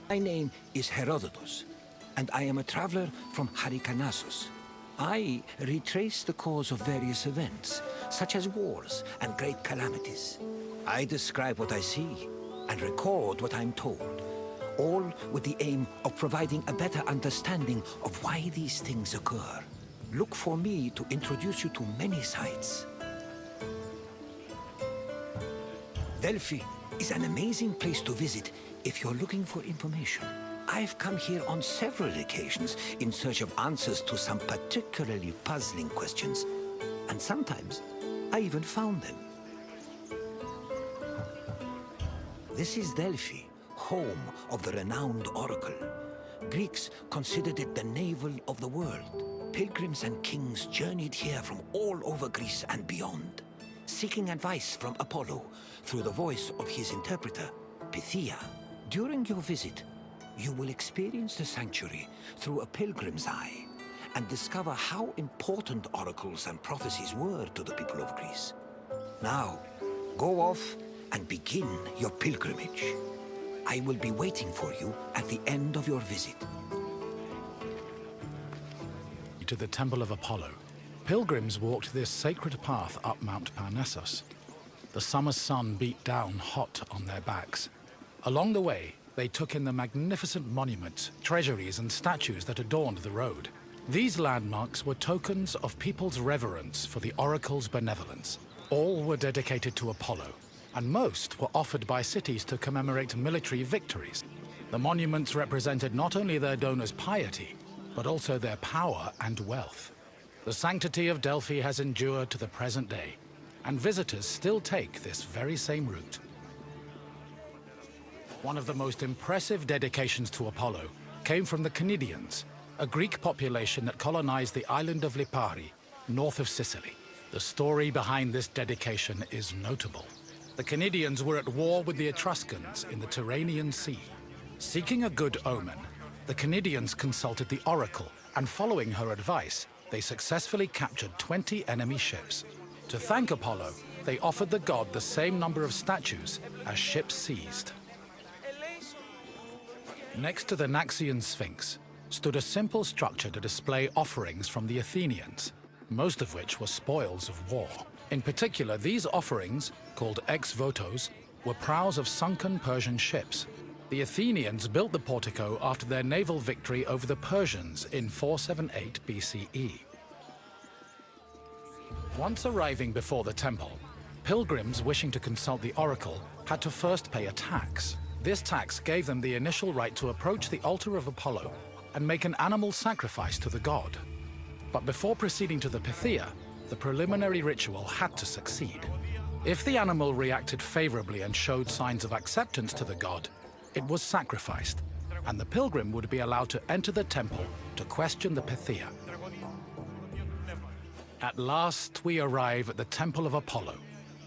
My name is Herodotus, and I am a traveler from Hyrcanassus. I retrace the cause of various events, such as wars and great calamities. I describe what I see and record what I'm told, all with the aim of providing a better understanding of why these things occur. Look for me to introduce you to many sites. Delphi is an amazing place to visit if you're looking for information. I've come here on several occasions in search of answers to some particularly puzzling questions, and sometimes I even found them. This is Delphi, home of the renowned Oracle. Greeks considered it the navel of the world. Pilgrims and kings journeyed here from all over Greece and beyond, seeking advice from Apollo through the voice of his interpreter, Pythia. During your visit, you will experience the sanctuary through a pilgrim's eye and discover how important oracles and prophecies were to the people of Greece. Now, go off and begin your pilgrimage. I will be waiting for you at the end of your visit. To the Temple of Apollo, pilgrims walked this sacred path up Mount Parnassus. The summer sun beat down hot on their backs. Along the way, they took in the magnificent monuments, treasuries, and statues that adorned the road. These landmarks were tokens of people's reverence for the oracle's benevolence. All were dedicated to Apollo, and most were offered by cities to commemorate military victories. The monuments represented not only their donors' piety, but also their power and wealth. The sanctity of Delphi has endured to the present day, and visitors still take this very same route. One of the most impressive dedications to Apollo came from the Cnidians, a Greek population that colonized the island of Lipari, north of Sicily. The story behind this dedication is notable. The Cnidians were at war with the Etruscans in the Tyrrhenian Sea. Seeking a good omen, the Cnidians consulted the Oracle, and following her advice, they successfully captured 20 enemy ships. To thank Apollo, they offered the god the same number of statues as ships seized. Next to the Naxian Sphinx stood a simple structure to display offerings from the Athenians, most of which were spoils of war. In particular, these offerings, called ex-votos, were prows of sunken Persian ships. The Athenians built the portico after their naval victory over the Persians in 478 BCE. Once arriving before the temple, pilgrims wishing to consult the oracle had to first pay a tax. This tax gave them the initial right to approach the altar of Apollo and make an animal sacrifice to the god. But before proceeding to the Pythia, the preliminary ritual had to succeed. If the animal reacted favorably and showed signs of acceptance to the god, it was sacrificed, and the pilgrim would be allowed to enter the temple to question the Pythia. At last, we arrive at the Temple of Apollo,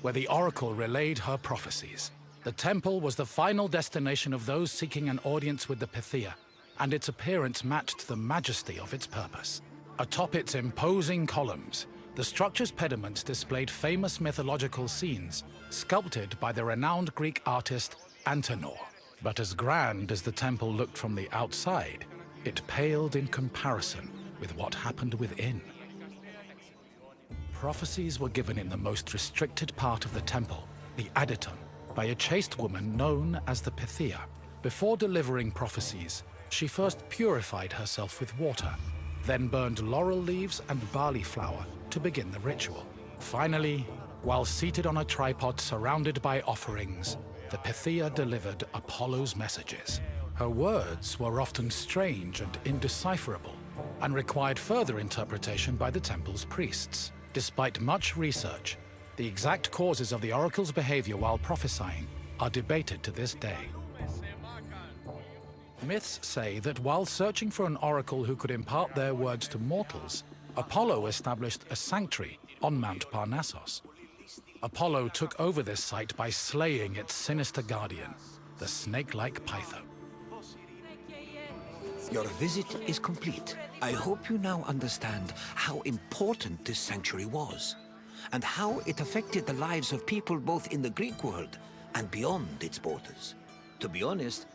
where the oracle relayed her prophecies. The temple was the final destination of those seeking an audience with the Pythia, and its appearance matched the majesty of its purpose. Atop its imposing columns, the structure's pediments displayed famous mythological scenes, sculpted by the renowned Greek artist Antenor. But as grand as the temple looked from the outside, it paled in comparison with what happened within. Prophecies were given in the most restricted part of the temple, the adytum, by a chaste woman known as the Pythia. Before delivering prophecies, she first purified herself with water, then burned laurel leaves and barley flour to begin the ritual. Finally, while seated on a tripod surrounded by offerings, the Pythia delivered Apollo's messages. Her words were often strange and indecipherable, and required further interpretation by the temple's priests. Despite much research, the exact causes of the oracle's behavior while prophesying are debated to this day. Myths say that while searching for an oracle who could impart their words to mortals, Apollo established a sanctuary on Mount Parnassus. Apollo took over this site by slaying its sinister guardian, the snake-like python. Your visit is complete. I hope you now understand how important this sanctuary was, and how it affected the lives of people both in the Greek world and beyond its borders. To be honest,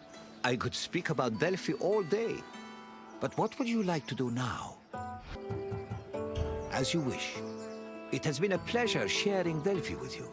I could speak about Delphi all day. But what would you like to do now? As you wish. It has been a pleasure sharing Delphi with you.